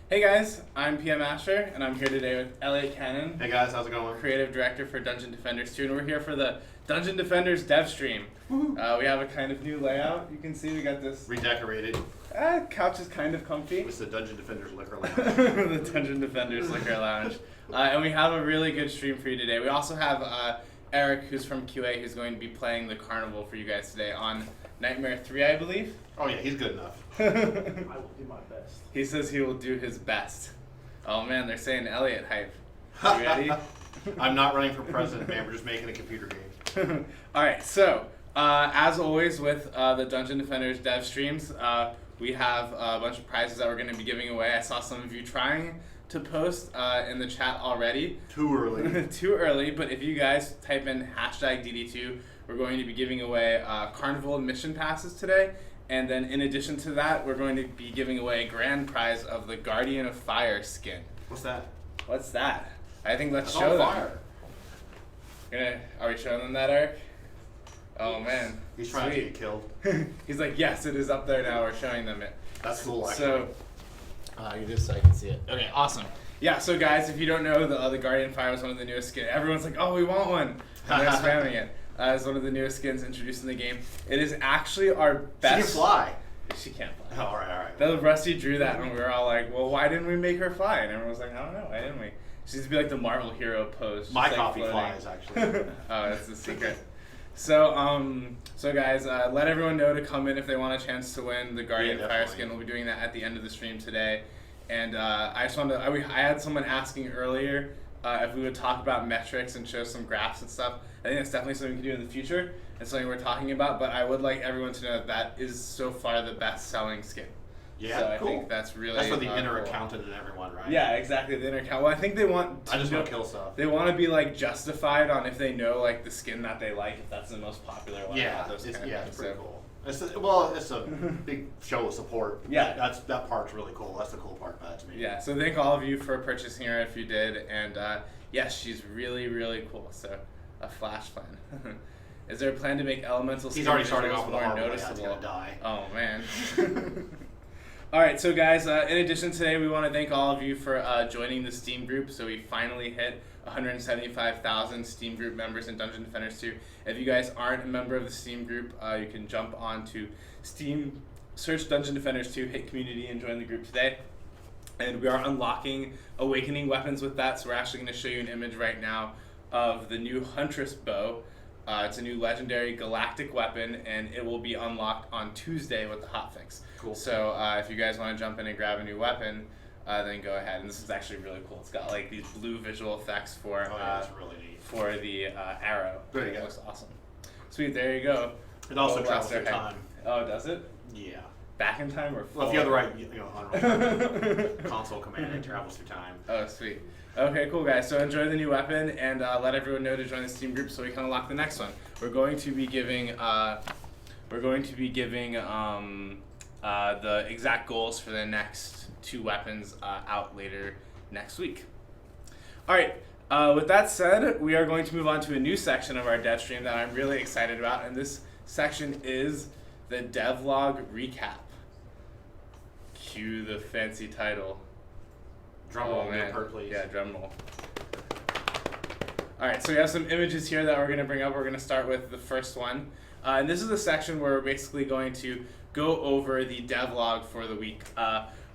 Hey guys, I'm PM Asher, and I'm here today with Elliot Cannon, Hey guys, how's it going? Creative Director for Dungeon Defenders 2, and we're here for the Dungeon Defenders Devstream. We have a kind of new layout. You can see we got this Redecorated. couch is kind of comfy. It's the Dungeon Defenders Liquor Lounge. The Dungeon Defenders Liquor Lounge. And we have a really good stream for you today. We also have Eric, who's from QA, who's going to be playing the carnival for you guys today on Nightmare 3, I believe. Oh yeah, he's good enough. I will do my best. He says he will do his best. Oh man, they're saying Elliot hype. You ready? I'm not running for president, man. We're just making a computer game. Alright, so as always with the Dungeon Defenders dev streams, we have a bunch of prizes that we're going to be giving away. I saw some of you trying to post in the chat already. Too early. Too early, but if you guys type in hashtag DD2, we're going to be giving away carnival admission passes today. And then in addition to that, we're going to be giving away a grand prize of the Guardian of Fire skin. What's that? What's that? I think let's That's show on them. fire. Are we showing them that, Eric? Oh man. He's trying Sweet. to get killed. He's like, yes, it is up there now. We're showing them it. That's cool. Actually. So, You just so I can see it. okay, awesome. Yeah, so guys, if you don't know, the Guardian Fire is one of the newest skins. Everyone's like, oh, we want one. And they're spamming it. It's one of the newest skins introduced in the game. It is actually our best. She can fly. She can't fly. Oh, all right. The Rusty drew that, and we were all like, well, why didn't we make her fly? And everyone was like, I don't know, why didn't we? She needs to be like the Marvel hero pose. Just My like copy floating. flies, actually. Oh, that's the secret. So guys, let everyone know to come in if they want a chance to win the Guardian Yeah, Fire definitely. skin. We'll be doing that at the end of the stream today. And I just wanted to, I had someone asking earlier if we would talk about metrics and show some graphs and stuff. I think that's definitely something we can do in the future. It's something we're talking about, but I would like everyone to know that is so far the best selling skin. Yeah, So I cool. think that's really That's for the inner cool. accountant and everyone, right? Yeah, exactly, the inner account. Well, I think they want I just want to kill stuff. They want to be like justified on if they know like the skin that they like, if that's the most popular one. Yeah, those it's, kind of yeah, things. it's pretty So- cool. It's a big show of support. Yeah. That part's really cool. That's the cool part about it to me. Yeah, so thank all of you for purchasing her if you did, and yes, she's really, really cool. So, a flash plan. Is there a plan to make elemental He's skin already starting visuals off with a more hard way. He's noticeable? gonna die. Oh man. All right, so guys, in addition today, we want to thank all of you for joining the Steam group. So we finally hit 175,000 Steam group members in Dungeon Defenders 2. If you guys aren't a member of the Steam group, you can jump on to Steam, search Dungeon Defenders 2, hit community, and join the group today. And we are unlocking awakening weapons with that, so we're actually going to show you an image right now of the new Huntress bow. It's a new legendary galactic weapon, and it will be unlocked on Tuesday with the hotfix. Cool. So if you guys want to jump in and grab a new weapon, then go ahead. And this is actually really cool. It's got like these blue visual effects for That's really neat. for the arrow. There you It go. looks awesome. Sweet, there you go. It also Go travels Blaster through Head. time. Oh, does it? Yeah. Back in time or Well, if you have the forward? right, unreal console command, it travels through time. Oh, sweet. Okay, cool, guys. So enjoy the new weapon, and let everyone know to join the Steam group so we can unlock the next one. We're going to be giving the exact goals for the next two weapons out later next week. All right. With that said, we are going to move on to a new section of our dev stream that I'm really excited about, and this section is the devlog recap. Cue the fancy title. Drum roll, per please. Yeah, drum roll. All right, so we have some images here that we're going to bring up. We're going to start with the first one. And this is a section where we're basically going to go over the devlog for the week.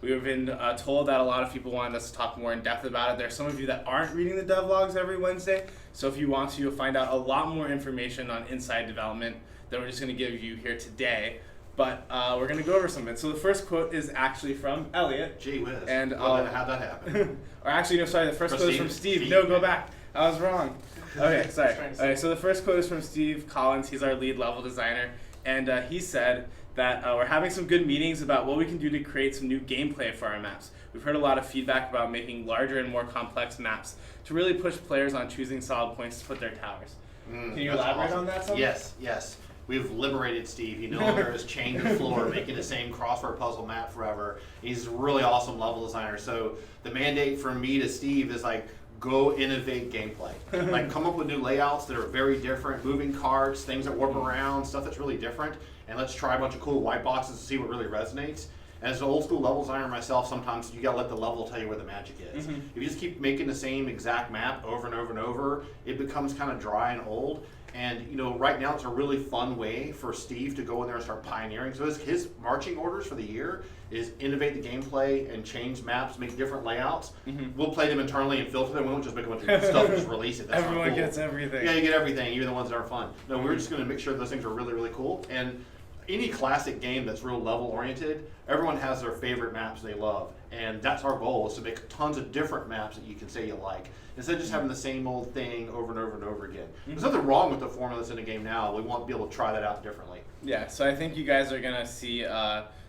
We've been told that a lot of people wanted us to talk more in depth about it. There's some of you that aren't reading the devlogs every Wednesday, so if you want to, you'll find out a lot more information on inside development that we're just going to give you here today. But we're going to go over some of it. So the first quote is actually from Elliot. Gee whiz. And how'd that happen? Or actually, no, sorry, the first From quote is Steve? from Steve. Steve? No, go back. I was wrong. Okay, sorry. Trying to Okay, so the first quote is from Steve Collins. He's our lead level designer. And he said that we're having some good meetings about what we can do to create some new gameplay for our maps. We've heard a lot of feedback about making larger and more complex maps to really push players on choosing solid points to put their towers. Can you That's elaborate awesome. on that some? Yes. We've liberated Steve. He no longer is chained to the floor, making the same crossword puzzle map forever. He's a really awesome level designer. So the mandate from me to Steve is like, go innovate gameplay. Like come up with new layouts that are very different, moving carts, things that warp around, stuff that's really different. And let's try a bunch of cool white boxes to see what really resonates. As an old school level designer myself, sometimes you gotta let the level tell you where the magic is. Mhm. If you just keep making the same exact map over and over and over, it becomes kind of dry and old. And right now it's a really fun way for Steve to go in there and start pioneering. So his marching orders for the year is innovate the gameplay and change maps, make different layouts. Mhm. We'll play them internally and filter them. We won't just make a bunch of stuff and just release it. That's not Everyone cool. gets everything. Yeah, you get everything, even the ones that are fun. No, we're just going to make sure those things are really, really cool. And any classic game that's real level oriented, everyone has their favorite maps they love. And that's our goal, is to make tons of different maps that you can say you like, instead of just having the same old thing over and over and over again. There's nothing wrong with the formula that's in the game now. We want to be able to try that out differently. Yeah, so I think you guys are going to see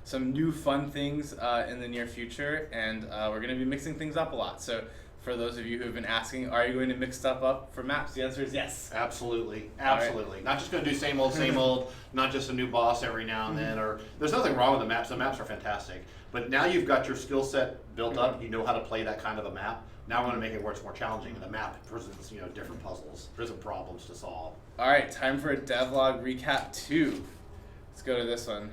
some new fun things in the near future, and we're going to be mixing things up a lot. So for those of you who have been asking, are you going to mix stuff up for maps? The answer is yes. Absolutely, absolutely. Right. Not just going to do same old, not just a new boss every now and then. Or there's nothing wrong with the maps. The maps are fantastic. But now you've got your skill set built up. You know how to play that kind of a map. Now we're going to make it where it's more challenging, and the map presents different puzzles, present problems to solve. All right, time for a devlog recap 2. Let's go to this one.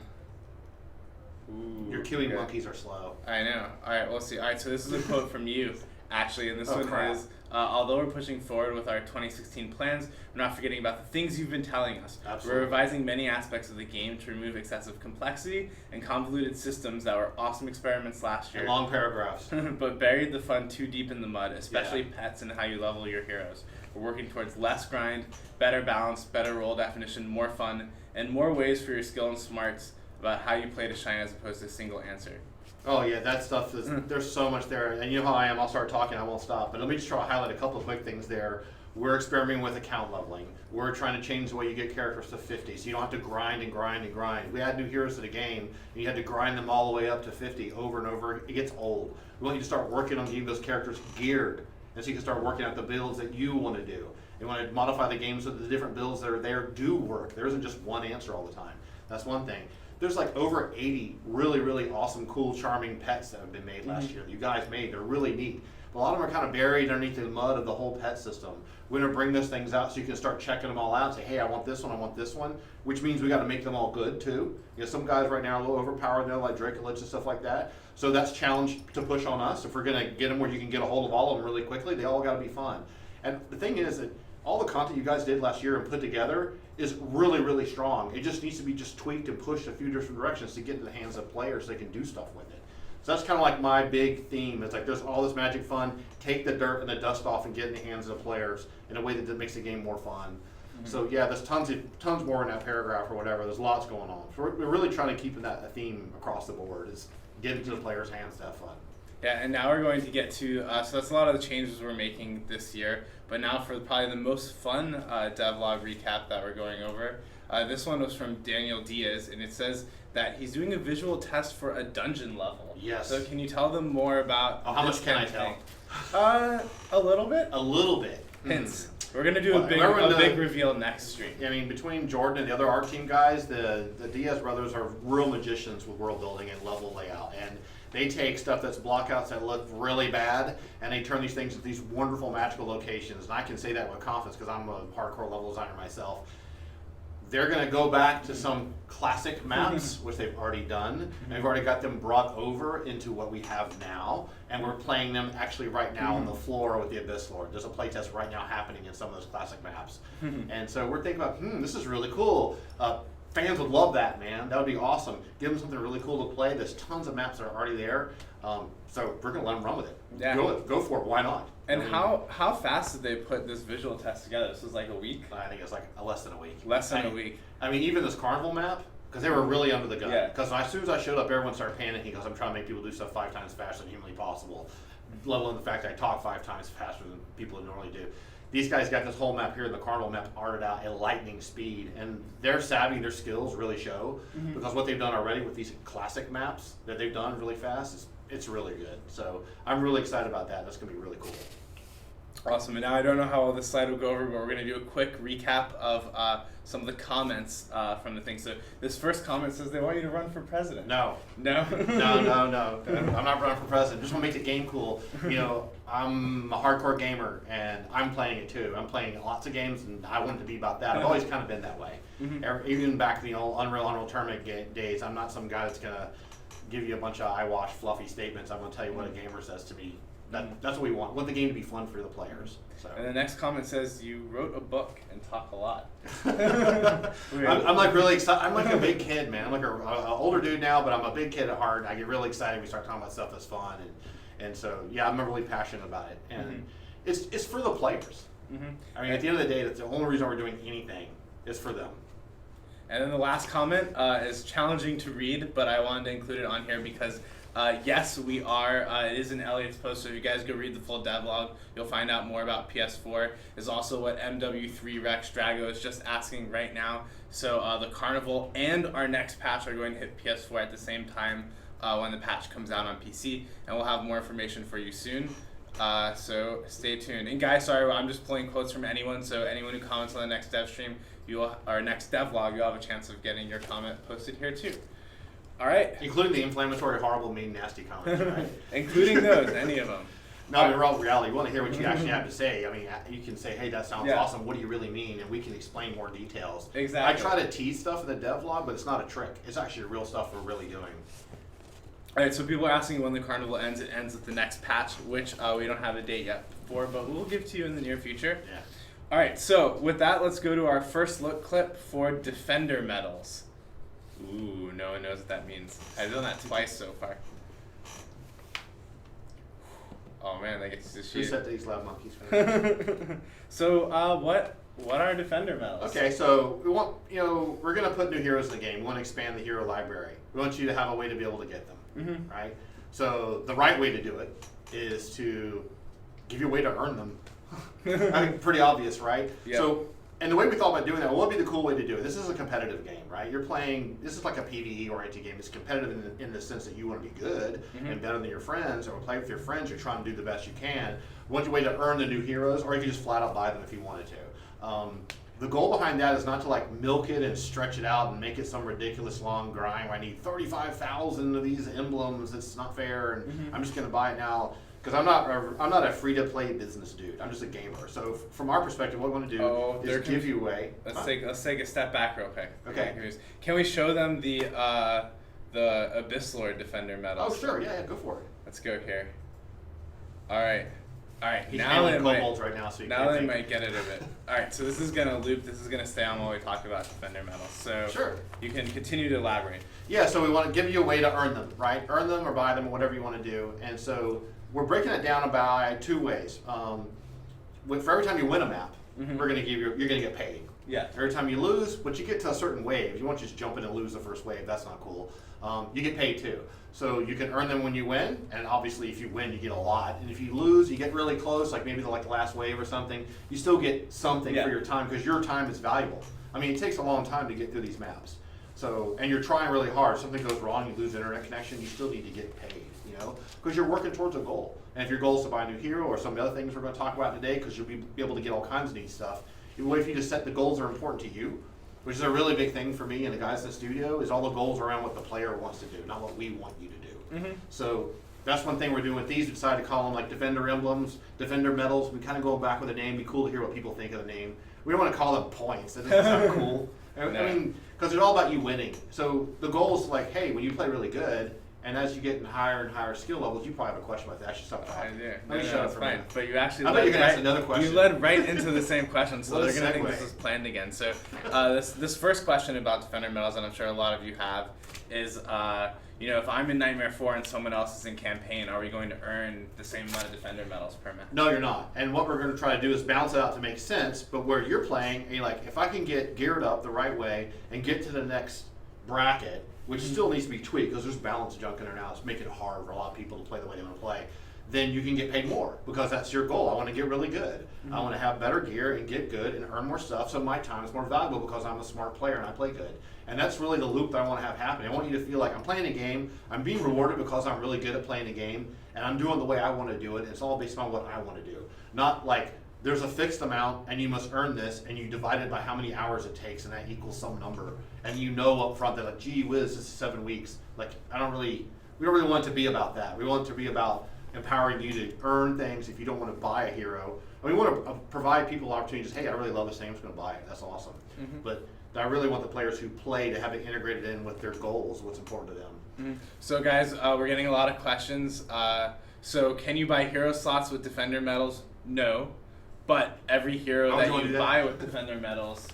Ooh, your queuing monkeys are slow. I know. All right, we'll see. All right, so this is a quote from you, actually, and this one crap. is, although we're pushing forward with our 2016 plans, we're not forgetting about the things you've been telling us. Absolutely. We're revising many aspects of the game to remove excessive complexity and convoluted systems that were awesome experiments last year. And long paragraphs. But buried the fun too deep in the mud, especially pets and how you level your heroes. We're working towards less grind, better balance, better role definition, more fun, and more ways for your skill and smarts about how you play to shine as opposed to a single answer. Oh yeah, that stuff is, there's so much there, and you know how I am, I'll start talking, I won't stop, but let me just try to highlight a couple of quick things there. We're experimenting with account leveling. We're trying to change the way you get characters to 50, so you don't have to grind and grind and grind. We add new heroes to the game, and you had to grind them all the way up to 50 over and over. It gets old. We want you to start working on getting those characters geared, and so you can start working out the builds that you want to do. You want to modify the game so that the different builds that are there do work. There isn't just one answer all the time. That's one thing. There's like over 80 really, really awesome, cool, charming pets that have been made last year that you guys made. They're really neat. But a lot of them are kind of buried underneath the mud of the whole pet system. We're going to bring those things out so you can start checking them all out and say, hey, I want this one, which means we got to make them all good too. Some guys right now are a little overpowered, like Drake and Lich and stuff like that. So that's a challenge to push on us. If we're going to get them where you can get a hold of all of them really quickly, they all got to be fun. And the thing is that all the content you guys did last year and put together is really, really strong. It just needs to be just tweaked and pushed a few different directions to get into the hands of players so they can do stuff with it. So that's kind of like my big theme. It's like there's all this magic fun, take the dirt and the dust off and get in the hands of the players in a way that makes the game more fun. So yeah, there's tons more in that paragraph or whatever. There's lots going on. So we're really trying to keep that a theme across the board, is get into the players' hands to have fun. Yeah, and now we're going to get to, so that's a lot of the changes we're making this year, but now for probably the most fun devlog recap that we're going over. This one was from Daniel Diaz, and it says that he's doing a visual test for a dungeon level. Yes. So can you tell them more about how much can I thing? tell? A little bit. A little bit. Hints. We're going to do a big reveal next stream. I mean, between Jordan and the other art team guys, the Diaz brothers are real magicians with world building and level layout. And they take stuff that's blockouts that look really bad, and they turn these things into these wonderful magical locations. And I can say that with confidence because I'm a hardcore level designer myself. They're going to go back to some classic maps, which they've already done. And we've already got them brought over into what we have now. And we're playing them actually right now on the floor with the Abyss Lord. There's a playtest right now happening in some of those classic maps. And so we're thinking about, this is really cool. Fans would love that, man. That would be awesome. Give them something really cool to play. There's tons of maps that are already there. So we're going to let them run with it. Yeah. Go for it. Why not? And how fast did they put this visual test together? This was like a week? I think it's like less than a week. Less than a week. I mean, even this carnival map, because they were really under the gun. Yeah. Because as soon as I showed up, everyone started panicking because I'm trying to make people do stuff 5 times faster than humanly possible. Let alone the fact that I talk 5 times faster than people would normally do. These guys got this whole map here, the carnival map, arted out at lightning speed, and their savvy, their skills really show, because what they've done already with these classic maps that they've done really fast, it's really good. So I'm really excited about that. That's going to be really cool. Awesome. And now I don't know how all this slide will go over, but we're going to do a quick recap of some of the comments from the thing. So this first comment says they want you to run for president. No. No? No. I'm not running for president. Just want to make the game cool. I'm a hardcore gamer, and I'm playing it too. I'm playing lots of games, and I want it to be about that. I've always kind of been that way. Even back in the old Unreal Tournament days, I'm not some guy that's going to give you a bunch of eyewash, fluffy statements. I'm going to tell you what a gamer says to me. That's what we want. We want the game to be fun for the players. So. And the next comment says you wrote a book and talk a lot. I'm like really excited. I'm like a big kid, man. I'm like an older dude now, but I'm a big kid at heart. I get really excited when we start talking about stuff that's fun, and so yeah, I'm really passionate about it, and it's for the players. I mean, at the end of the day, that's the only reason we're doing anything is for them. And then the last comment is challenging to read, but I wanted to include it on here because yes, we are. It is in Elliot's post, so if you guys go read the full devlog, you'll find out more about PS4. Is also what MW3 Rex Drago is just asking right now. So the Carnival and our next patch are going to hit PS4 at the same time when the patch comes out on PC, and we'll have more information for you soon. So stay tuned. And guys, sorry, I'm just pulling quotes from anyone. So anyone who comments on the next dev stream, our next devlog, you'll have a chance of getting your comment posted here too. All right. Including the inflammatory, horrible, mean, nasty comments, right? Including those, any of them. No, in reality, you want to hear what you actually have to say. I mean, you can say, hey, that sounds awesome. What do you really mean? And we can explain more details. Exactly. I try to tease stuff in the devlog, but it's not a trick. It's actually real stuff we're really doing. All right, so people are asking when the Carnival ends. It ends with the next patch, which we don't have a date yet for, but we'll give to you in the near future. Yeah. All right, so with that, let's go to our first look clip for Defender medals. Ooh, no one knows what that means. I've done that twice so far. Oh man, that gets to shoot. Who set these loud monkeys? So, what are Defender medals? Okay, so we want, we're gonna put new heroes in the game. We want to expand the hero library. We want you to have a way to be able to get them, right? So the right way to do it is to give you a way to earn them. I think pretty obvious, right? Yep. So, and the way we thought about doing that, what would be the cool way to do it? This is a competitive game, right? You're playing, this is like a PvE-oriented game. It's competitive in the sense that you want to be good and better than your friends, or play with your friends. You're trying to do the best you can. We want your way to earn the new heroes, or you can just flat out buy them if you wanted to. The goal behind that is not to like milk it and stretch it out and make it some ridiculous long grind where I need 35,000 of these emblems. It's not fair, and I'm just going to buy it now. Because I'm not a free-to-play business dude. I'm just a gamer. So from our perspective, what we want to do is give you away. Let's take a step back real quick. Okay. Can we show them the Abyss Lord Defender medals? Oh sure, yeah, go for it. Let's go here. All right. He's now they kobolds right now, so you now they might get it a bit. All right, so this is gonna loop. This is gonna stay on while we talk about Defender medals. So sure, you can continue to elaborate. Yeah, so we want to give you a way to earn them, right? Earn them or buy them or whatever you want to do. And so we're breaking it down about two ways. For every time you win a map, we're gonna give you're gonna get paid. Yeah. Every time you lose, but you get to a certain wave. You won't just jump in and lose the first wave. That's not cool. You get paid too. So you can earn them when you win, and obviously if you win, you get a lot. And if you lose, you get really close, like maybe the last wave or something. You still get something for your time because your time is valuable. I mean, it takes a long time to get through these maps. So, and you're trying really hard. Something goes wrong, you lose internet connection. You still need to get paid, because you're working towards a goal. And if your goal is to buy a new hero or some of the other things we're going to talk about today, because you'll be able to get all kinds of neat stuff. What if you just set the goals that are important to you? Which is a really big thing for me and the guys in the studio, is all the goals around what the player wants to do, not what we want you to do. So that's one thing we're doing with these. We decided to call them like Defender emblems, Defender medals. We kind of go back with the name. It'd be cool to hear what people think of the name. We don't want to call them points. That doesn't sound cool. I mean, because it's all about you winning. So the goal is like, hey, when you play really good, and as you get in higher and higher skill levels, you probably have a question about that. I should stop talking. Let me shut up for a minute. But you actually I bet you're going to ask another question. You led right into the same question, so they're going to think segue. this was planned again. So this first question about Defender medals, and I'm sure a lot of you have, is if I'm in Nightmare 4 and someone else is in Campaign, are we going to earn the same amount of Defender medals per match? No, you're not. And what we're going to try to do is balance it out to make sense. But where you're playing, you're like, if I can get geared up the right way and get to the next bracket, which still needs to be tweaked because there's balance junk in there now. It's making it hard for a lot of people to play the way they want to play. Then you can get paid more because that's your goal. I want to get really good. I want to have better gear and get good and earn more stuff, so my time is more valuable because I'm a smart player and I play good. And that's really the loop that I want to have happen. I want you to feel like I'm playing a game, I'm being rewarded because I'm really good at playing a game, and I'm doing the way I want to do it. It's all based on what I want to do. Not like there's a fixed amount and you must earn this and you divide it by how many hours it takes and that equals some number. And up front that like, gee whiz, this is 7 weeks. Like we don't really want it to be about that. We want it to be about empowering you to earn things if you don't want to buy a hero. And we want to provide people opportunities. Hey, I really love this thing, I'm just going to buy it. That's awesome. But that I really want the players who play to have it integrated in with their goals, what's important to them. Mm-hmm. So guys, we're getting a lot of questions. So can you buy hero slots with defender medals? No. But every hero that you buy with defender medals,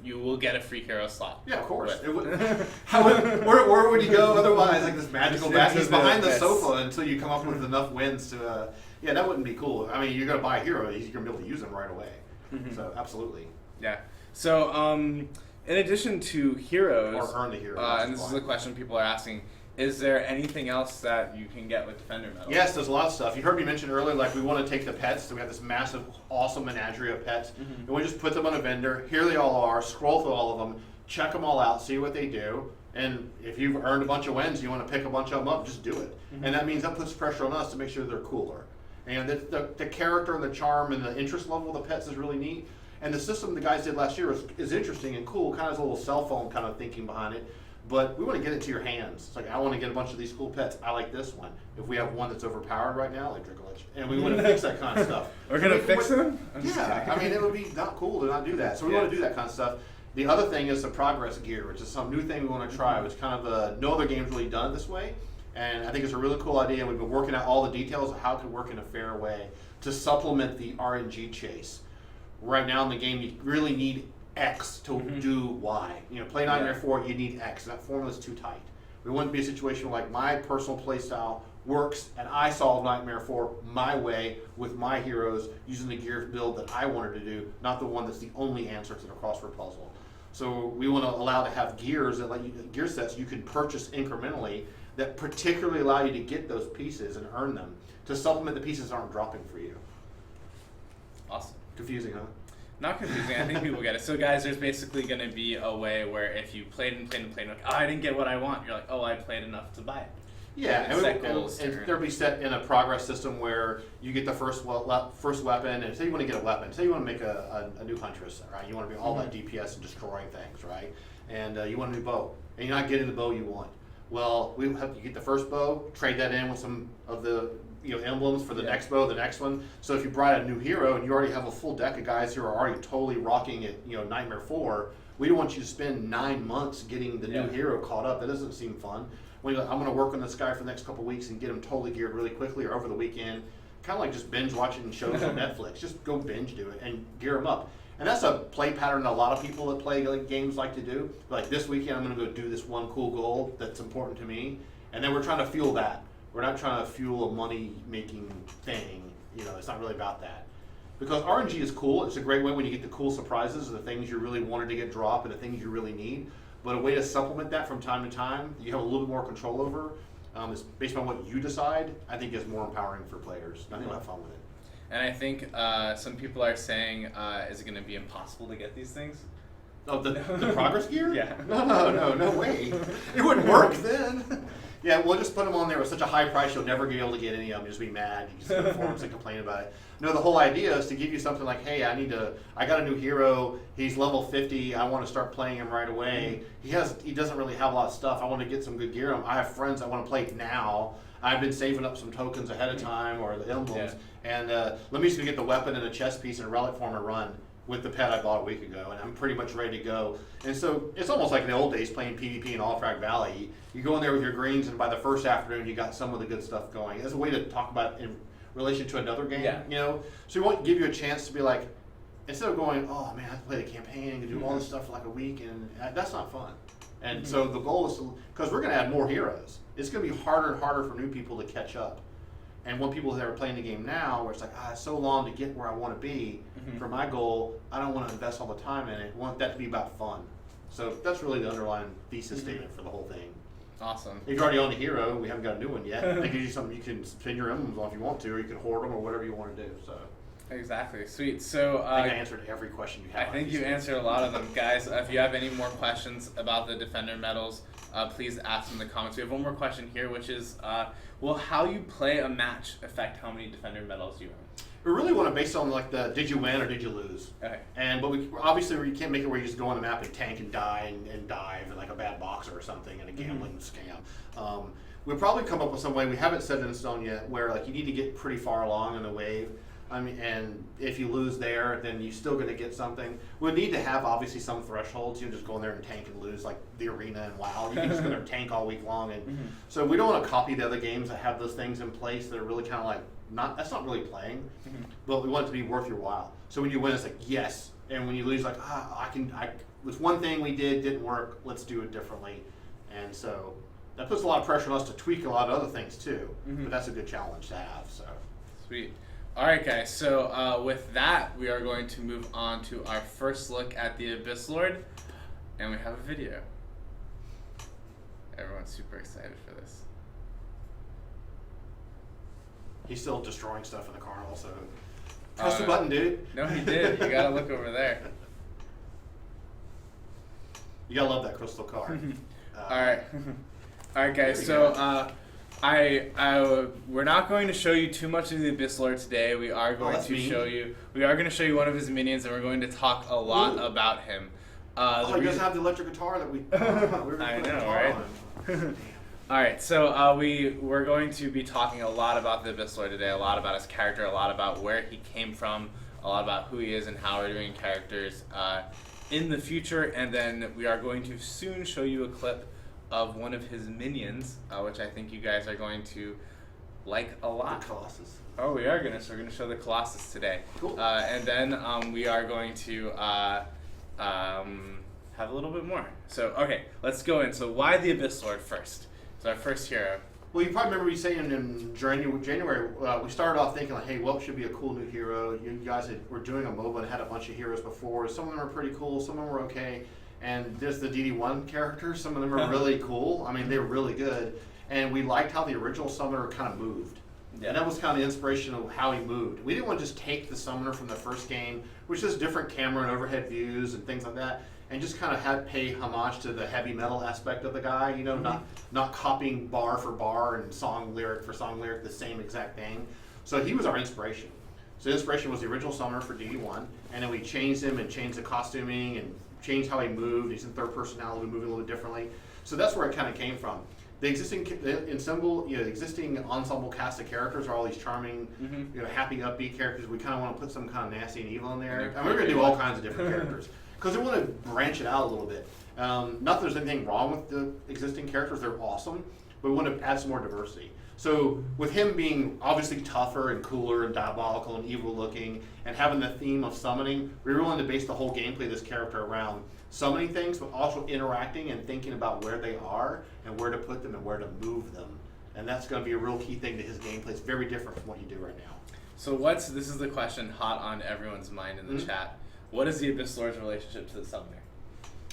you will get a free hero slot. Yeah, of course. Where would you go otherwise? Like this magical basket. He's behind the sofa until you come up with enough wins to. Yeah, that wouldn't be cool. I mean, you're gonna buy a hero, you're gonna be able to use them right away. Mm-hmm. So absolutely. Yeah. So in addition to heroes, or earn the hero, and this is the question people are asking. Is there anything else that you can get with defender medals? Yes, there's a lot of stuff. You heard me mention earlier, like we want to take the pets, so we have this massive, awesome menagerie of pets, and we just put them on a vendor. Here they all are. Scroll through all of them, check them all out, see what they do, and if you've earned a bunch of wins, you want to pick a bunch of them up, just do it. And that means that puts pressure on us to make sure they're cooler. And the character and the charm and the interest level of the pets is really neat. And the system the guys did last year is interesting and cool. Kind of has a little cell phone kind of thinking behind it. But we want to get it to your hands. It's like, I want to get a bunch of these cool pets. I like this one. If we have one that's overpowered right now, like Drickolich, and we want to fix that kind of stuff. We're going to fix them? Yeah, I mean, it would be not cool to not do that. So we want to do that kind of stuff. The other thing is the progress gear, which is some new thing we want to try, which kind of no other game's really done it this way. And I think it's a really cool idea. We've been working out all the details of how it could work in a fair way to supplement the RNG chase. Right now in the game, you really need X to do Y. You know, play Nightmare 4, you need X. That formula's too tight. We want to be a situation where, like, my personal play style works and I solve Nightmare 4 my way with my heroes using the gear build that I wanted to do, not the one that's the only answer to the crossword puzzle. So we want to allow to have gears that gear sets you can purchase incrementally that particularly allow you to get those pieces and earn them to supplement the pieces that aren't dropping for you. Awesome. Confusing, huh? Not confusing. I think people get it. So, guys, there's basically going to be a way where if you played and like, oh, I didn't get what I want, you're like, oh, I played enough to buy it. Yeah, and there'll be set in a progress system where you get the first weapon, and say you want to get a weapon, say you want to make a new huntress, right? You want to be all that DPS and destroying things, right? And you want a new bow, and you're not getting the bow you want. Well, we have you get the first bow, trade that in with some of the emblems for the next bow, the next one. So if you brought a new hero and you already have a full deck of guys who are already totally rocking it, Nightmare 4, we don't want you to spend 9 months getting the new hero caught up. That doesn't seem fun. When you're like, I'm going to work on this guy for the next couple of weeks and get him totally geared really quickly or over the weekend, kind of like just binge watching shows on Netflix. Just go binge do it and gear them up. And that's a play pattern that a lot of people that play games like to do. Like this weekend, I'm going to go do this one cool goal that's important to me. And then we're trying to fuel that. We're not trying to fuel a money-making thing. It's not really about that. Because RNG is cool. It's a great way when you get the cool surprises, the things you really wanted to get dropped and the things you really need. But a way to supplement that from time to time, you have a little bit more control over, is based on what you decide, I think is more empowering for players. I think we'll have fun with it. And I think some people are saying, is it going to be impossible to get these things? Oh, the progress gear? Yeah. No way. It wouldn't work then. Yeah, we'll just put them on there with such a high price you'll never be able to get any of them. You'll just be mad. You just go to forums and complain about it. No, the whole idea is to give you something like, hey, I got a new hero. He's level 50. I want to start playing him right away. He doesn't really have a lot of stuff. I want to get some good gear on him. I have friends that want to play now. I've been saving up some tokens ahead of time or the emblems. Yeah. And let me just get the weapon and a chest piece and a relic form and run with the pet I bought a week ago, and I'm pretty much ready to go. And so it's almost like in the old days playing PvP in Allfrag Valley. You go in there with your greens, and by the first afternoon, you got some of the good stuff going. As a way to talk about in relation to another game, So we want to give you a chance to be like, instead of going, oh man, I have to play the campaign and do all this stuff for like a week, and that's not fun. And so the goal is because we're going to add more heroes. It's going to be harder and harder for new people to catch up. And when people that are playing the game now, where it's like, it's so long to get where I want to be for my goal, I don't want to invest all the time in it. I want that to be about fun. So that's really the underlying thesis statement for the whole thing. Awesome. If you're already on the hero, we haven't got a new one yet. That gives you something you can spin your emblems on if you want to, or you can hoard them or whatever you want to do. So. Exactly. Sweet. So I think I answered every question you have. I think you answered a lot of them. Guys, if you have any more questions about the Defender medals, please ask them in the comments. We have one more question here, which is, will how you play a match affect how many Defender medals you earn? We really want to base it on like the did you win or did you lose? Okay. But we obviously can't make it where you just go on the map and tank and die and dive and like a bad boxer or something and a gambling scam. We'll probably come up with some way, we haven't set it in stone yet, where like you need to get pretty far along in the wave. I mean, and if you lose there, then you're still going to get something. We need to have obviously some thresholds. You just go in there and tank and lose, like the arena and WoW. You can just go there and tank all week long, and so we don't want to copy the other games that have those things in place that are really kind of like that's not really playing, but we want it to be worth your while. So when you win, it's like yes, and when you lose, like this one thing we didn't work. Let's do it differently, and so that puts a lot of pressure on us to tweak a lot of other things too. But that's a good challenge to have. So sweet. All right, guys. So with that, we are going to move on to our first look at the Abyss Lord, and we have a video. Everyone's super excited for this. he's still destroying stuff in the carnival. So press the button, dude. No, he did. You gotta look over there. You gotta love that crystal card. All right. All right, guys. So we're not going to show you too much of the Abyss Lord today. We are going to show you. We are going to show you one of his minions, and we're going to talk a lot about him. He doesn't have the electric guitar that we. I know, right? All right, so we're going to be talking a lot about the Abyss Lord today. A lot about his character. A lot about where he came from. A lot about who he is and how we're doing characters in the future. And then we are going to soon show you a clip of one of his minions, which I think you guys are going to like a lot. The Colossus. Oh, we are gonna. So we're gonna show the Colossus today. Cool. And then we are going to have a little bit more. So okay, let's go in. So why the Abyss Lord first? So our first hero. Well, you probably remember me saying in January, we started off thinking like, hey, what should be a cool new hero? You guys were doing a MOBA and had a bunch of heroes before. Some of them are pretty cool. Some of them were okay. And there's the DD1 characters. Some of them are really cool. I mean, they're really good. And we liked how the original summoner kind of moved. Yeah. And that was kind of the inspiration of how he moved. We didn't want to just take the summoner from the first game, which is different camera and overhead views and things like that, and just kind of pay homage to the heavy metal aspect of the guy, you know, not copying bar for bar and song lyric for song lyric the same exact thing. So he was our inspiration. So the inspiration was the original summoner for DD1, and then we changed him and changed the costuming and changed how he moved. He's in third personality, moving a little bit differently. So that's where it kind of came from. The existing ensemble cast of characters are all these charming, happy, upbeat characters. We kind of want to put some kind of nasty and evil in there. And we're going to do all kinds of different characters because we want to branch it out a little bit. Not that there's anything wrong with the existing characters; they're awesome, but we want to add some more diversity. So with him being obviously tougher and cooler and diabolical and evil looking, and having the theme of summoning, we were willing to base the whole gameplay of this character around summoning things, but also interacting and thinking about where they are and where to put them and where to move them. And that's going to be a real key thing to his gameplay. It's very different from what you do right now. So this is the question hot on everyone's mind in the chat. What is the Abyss Lord's relationship to the summoner?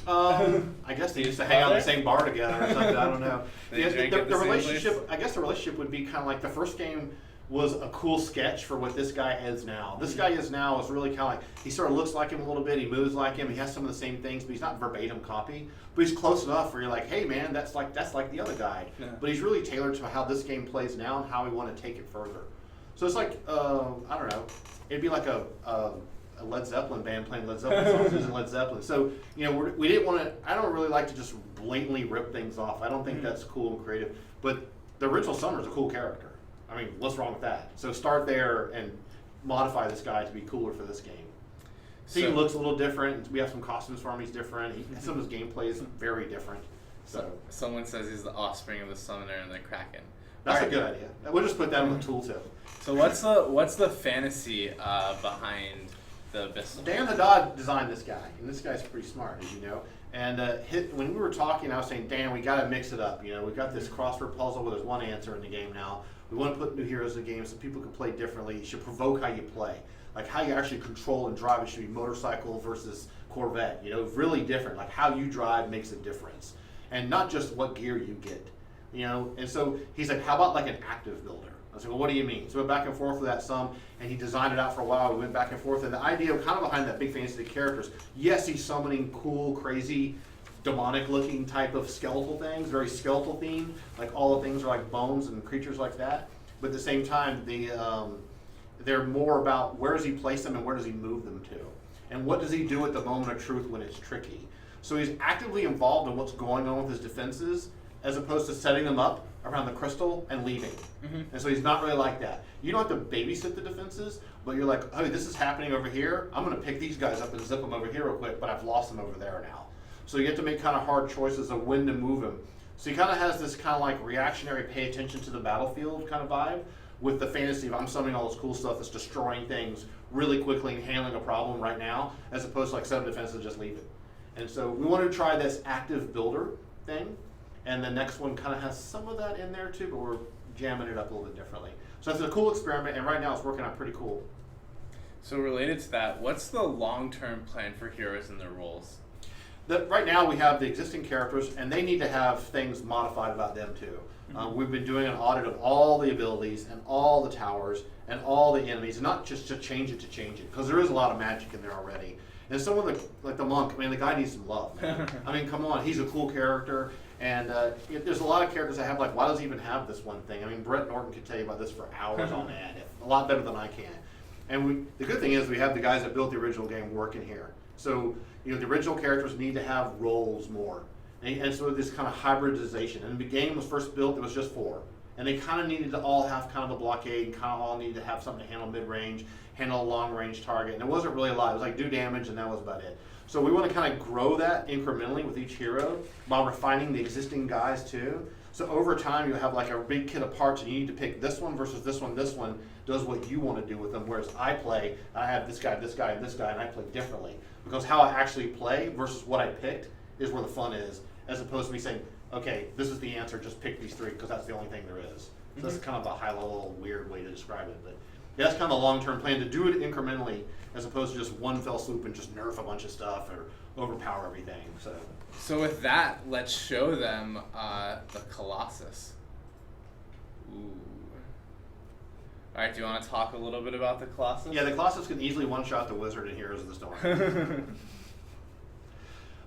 I guess they used to hang out in the same bar together or something. I don't know. The relationship, I guess the relationship would be kind of like the first game was a cool sketch for what this guy is now. This guy is really kind of like, he sort of looks like him a little bit, he moves like him, he has some of the same things, but he's not verbatim copy. But he's close enough where you're like, hey man, that's like the other guy. Yeah. But he's really tailored to how this game plays now and how we want to take it further. So it's like, I don't know, it'd be like a Led Zeppelin band playing Led Zeppelin songs using Led Zeppelin. So, we didn't want to, I don't really like to just blatantly rip things off. I don't think that's cool and creative. But the original Summoner's a cool character. I mean, what's wrong with that? So start there and modify this guy to be cooler for this game. So he looks a little different. We have some costumes for him. He's different. Some of his gameplay is very different. So someone says he's the offspring of the Summoner and the Kraken. That's a good idea. We'll just put that on the tool tip. So what's the fantasy behind the Abyss Lord? Dan Haddad designed this guy, and this guy's pretty smart, as you know. And when we were talking, I was saying, Dan, we got to mix it up. We've got this crossword puzzle where there's one answer in the game now. We want to put new heroes in the game so people can play differently. It should provoke how you play. Like how you actually control and drive. It should be motorcycle versus Corvette. Really different. Like how you drive makes a difference. And not just what gear you get. And so he's like, how about like an active builder? I said, well, what do you mean? So we went back and forth with that some, and he designed it out for a while. We went back and forth. And the idea kind of behind that big fantasy of the characters, yes, he's summoning cool, crazy, demonic-looking type of skeletal things, very skeletal themed. Like all the things are like bones and creatures like that. But at the same time, they're more about where does he place them and where does he move them to, and what does he do at the moment of truth when it's tricky. So he's actively involved in what's going on with his defenses, as opposed to setting them up around the crystal and leaving. Mm-hmm. And so he's not really like that. You don't have to babysit the defenses, but you're like, hey, this is happening over here. I'm going to pick these guys up and zip them over here real quick, but I've lost them over there now. So you have to make kind of hard choices of when to move him. So he kind of has this kind of like reactionary, pay attention to the battlefield kind of vibe, with the fantasy of I'm summoning all this cool stuff that's destroying things really quickly and handling a problem right now, as opposed to like set up defenses and just leave it. And so we wanted to try this active builder thing, and the next one kind of has some of that in there too, but we're jamming it up a little bit differently. So it's a cool experiment, and right now it's working out pretty cool. So related to that, what's the long-term plan for heroes and their roles? Right now we have the existing characters, and they need to have things modified about them too. We've been doing an audit of all the abilities and all the towers and all the enemies, not just to change it, because there is a lot of magic in there already. And someone like the monk, I mean, the guy needs some love, man. I mean, come on, he's a cool character, and there's a lot of characters that have like, why does he even have this one thing? I mean, Brett Norton could tell you about this for hours on end, a lot better than I can. And the good thing is we have the guys that built the original game working here. So, the original characters need to have roles more. And so this kind of hybridization. And the game was first built, it was just 4. And they kind of needed to all have kind of a blockade, and kind of all needed to have something to handle mid-range, handle a long-range target. And it wasn't really a lot. It was like do damage, and that was about it. So we want to kind of grow that incrementally with each hero while refining the existing guys too. So over time, you'll have like a big kit of parts, and you need to pick this one versus this one. This one does what you want to do with them, whereas I play, I have this guy, and this guy, and this guy, and I play differently. Because how I actually play versus what I picked is where the fun is, as opposed to me saying, okay, this is the answer, just pick these 3 because that's the only thing there is. So that's kind of a high-level, weird way to describe it. But yeah, that's kind of the long-term plan, to do it incrementally as opposed to just one fell swoop and just nerf a bunch of stuff or overpower everything. So with that, let's show them the Colossus. Ooh. All right, do you want to talk a little bit about the Colossus? Yeah, the Colossus can easily one-shot the Wizard in Heroes of the Storm.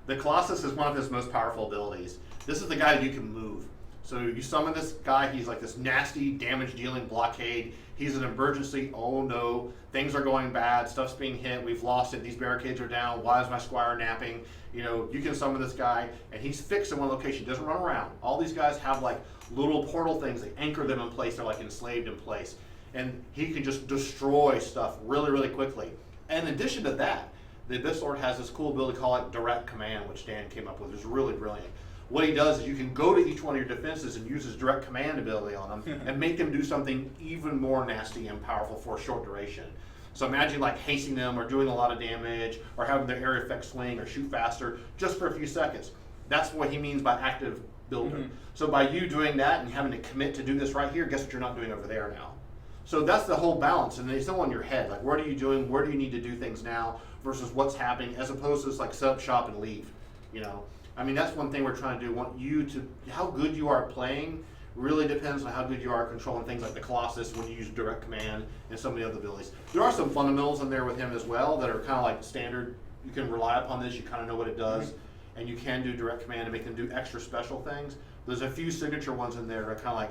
The Colossus is one of his most powerful abilities. This is the guy that you can move. So you summon this guy, he's like this nasty damage-dealing blockade. He's an emergency, oh no, things are going bad, stuff's being hit, we've lost it, these barricades are down, why is my squire napping? You can summon this guy, and he's fixed in one location, he doesn't run around. All these guys have like little portal things that anchor them in place, they're like enslaved in place. And he can just destroy stuff really, really quickly. And in addition to that, the Abyss Lord has this cool ability called Direct Command, which Dan came up with. It's really brilliant. What he does is you can go to each one of your defenses and use his Direct Command ability on them and make them do something even more nasty and powerful for a short duration. So imagine like hasting them or doing a lot of damage or having their area effect swing or shoot faster just for a few seconds. That's what he means by active builder. So by you doing that and having to commit to do this right here, guess what you're not doing over there now? So that's the whole balance, and it's all in your head. Like, what are you doing? Where do you need to do things now versus what's happening, as opposed to just like set up shop and leave. I mean, that's one thing we're trying to do. Want you to, how good you are at playing really depends on how good you are at controlling things like the Colossus when you use Direct Command and some of the other abilities. There are some fundamentals in there with him as well that are kind of like standard. You can rely upon this. You kind of know what it does, and you can do Direct Command and make them do extra special things. There's a few signature ones in there that are kind of like,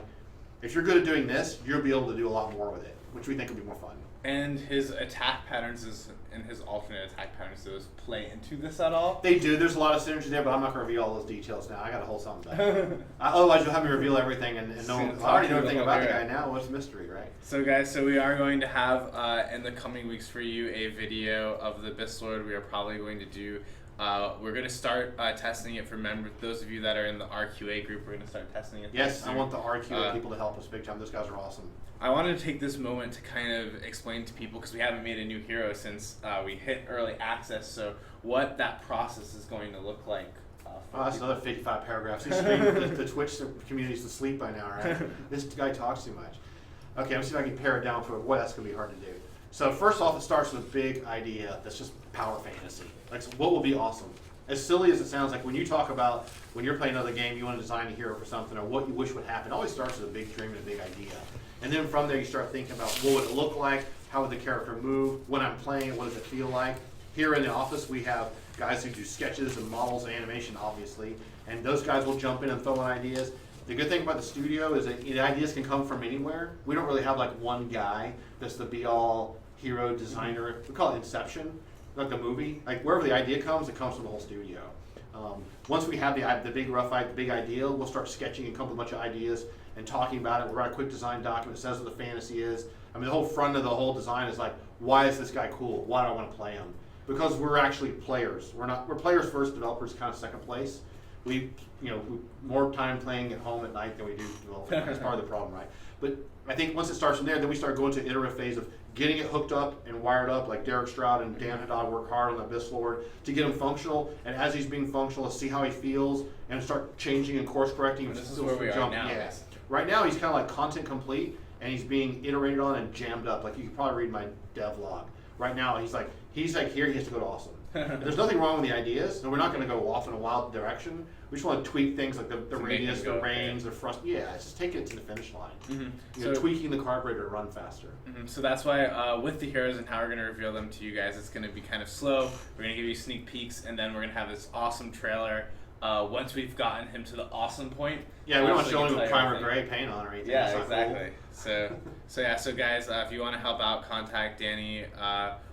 if you're good at doing this, you'll be able to do a lot more with it, which we think will be more fun. And his attack patterns and his alternate attack patterns, do those play into this at all? They do. There's a lot of synergy there, but I'm not going to reveal all those details now. I got to hold something back. Otherwise, you'll have me reveal everything, and no one, I already know everything about the guy now. What's the mystery, right? So, guys, we are going to have in the coming weeks for you a video of the Abyss Lord. We are probably going to do. We're going to start testing it for members. Those of you that are in the RQA group, we're going to start testing it. Yes, I want the RQA people to help us big time. Those guys are awesome. I wanted to take this moment to kind of explain to people, because we haven't made a new hero since we hit early access, so what that process is going to look like. That's another 55 paragraphs. The Twitch community's asleep by now, right? This guy talks too much. Okay, let me see if I can pare it down for what that's going to be hard to do. So first off, it starts with a big idea that's just power fantasy. Like, so what will be awesome? As silly as it sounds, like when you talk about when you're playing another game, you want to design a hero for something or what you wish would happen, it always starts with a big dream and a big idea. And then from there you start thinking about what would it look like, how would the character move, when I'm playing, what does it feel like. Here in the office we have guys who do sketches and models and animation, obviously, and those guys will jump in and throw in ideas. The good thing about the studio is that the ideas can come from anywhere. We don't really have like one guy that's the be-all hero designer. We call it Inception, like the movie. Like wherever the idea comes, it comes from the whole studio. Once we have the big idea, we'll start sketching and come up with a bunch of ideas, and talking about it. We write a quick design document, says what the fantasy is. I mean, the whole front of the whole design is like, why is this guy cool? Why do I want to play him? Because we're actually players. We're players first, developers kind of second place. We more time playing at home at night than we do developing. That's part of the problem, right? But I think once it starts from there, then we start going to an iterative phase of getting it hooked up and wired up, like Derek Stroud and Dan Haddad work hard on the Abyss Lord to get him functional. And as he's being functional, see how he feels and start changing and course correcting. This is where we are now. Yeah. Right now, he's kind of like content complete, and he's being iterated on and jammed up. Like you can probably read my dev log. Right now, he's like here. He has to go to awesome. There's nothing wrong with the ideas, and we're not going to go off in a wild direction. We just want to tweak things like the radius, the range, the thrust. Yeah, it's just take it to the finish line. Tweaking the carburetor to run faster. So that's why with the heroes and how we're going to reveal them to you guys, it's going to be kind of slow. We're going to give you sneak peeks, and then we're going to have this awesome trailer. Once we've gotten him to the awesome point. Yeah, we don't show him with primer gray paint on or anything. Yeah, exactly. Cool. So guys, if you want to help out, contact Danny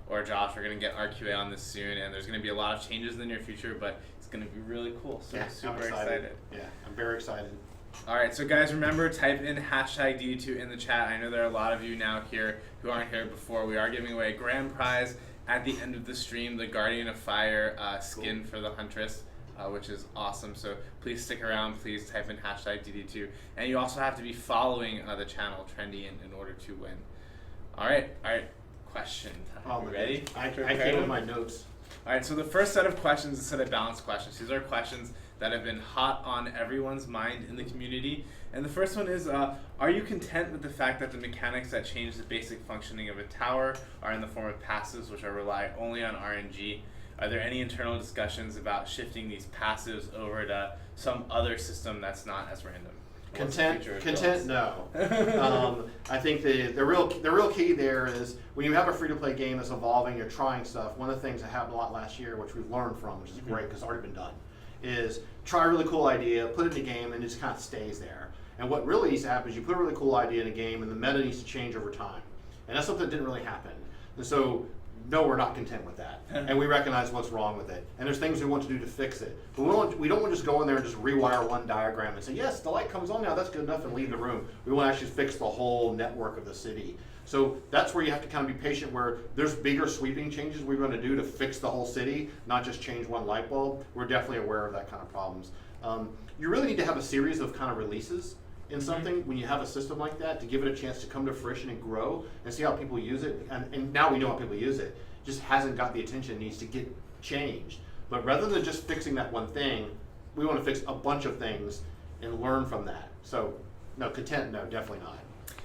or Josh. We're going to get RQA on this soon, and there's going to be a lot of changes in the near future, but it's going to be really cool. So yeah, super excited. Yeah, I'm very excited. All right, so guys, remember, type in hashtag D2 in the chat. I know there are a lot of you now here who aren't here before. We are giving away a grand prize at the end of the stream, the Guardian of Fire skin for the Huntress. Which is awesome. So please stick around. Please type in hashtag DD2. And you also have to be following the channel Trendy in order to win. All right. Question time. Ready? I came with my notes. All right. So the first set of questions is a set of balanced questions. These are questions that have been hot on everyone's mind in the community. And the first one is, are you content with the fact that the mechanics that change the basic functioning of a tower are in the form of passives, which are rely only on RNG? Are there any internal discussions about shifting these passives over to some other system that's not as random? Content, no. I think the real key there is when you have a free-to-play game that's evolving, you're trying stuff. One of the things that happened a lot last year, which we've learned from, which is great because it's already been done, is try a really cool idea, put it in a game, and it just kind of stays there. And what really needs to happen is you put a really cool idea in a game, and the meta needs to change over time. And that's something that didn't really happen. And so, no, we're not content with that, and we recognize what's wrong with it. And there's things we want to do to fix it. But we don't want to just go in there and just rewire one diagram and say, yes, the light comes on now, that's good enough, and leave the room. We want to actually fix the whole network of the city. So that's where you have to kind of be patient, where there's bigger sweeping changes we're going to do to fix the whole city, not just change one light bulb. We're definitely aware of that kind of problems. You really need to have a series of kind of releases in something when you have a system like that to give it a chance to come to fruition and grow and see how people use it. And now we know how people use it. It just hasn't got the attention it needs to get changed. But rather than just fixing that one thing, we want to fix a bunch of things and learn from that. So no, content, no, definitely not.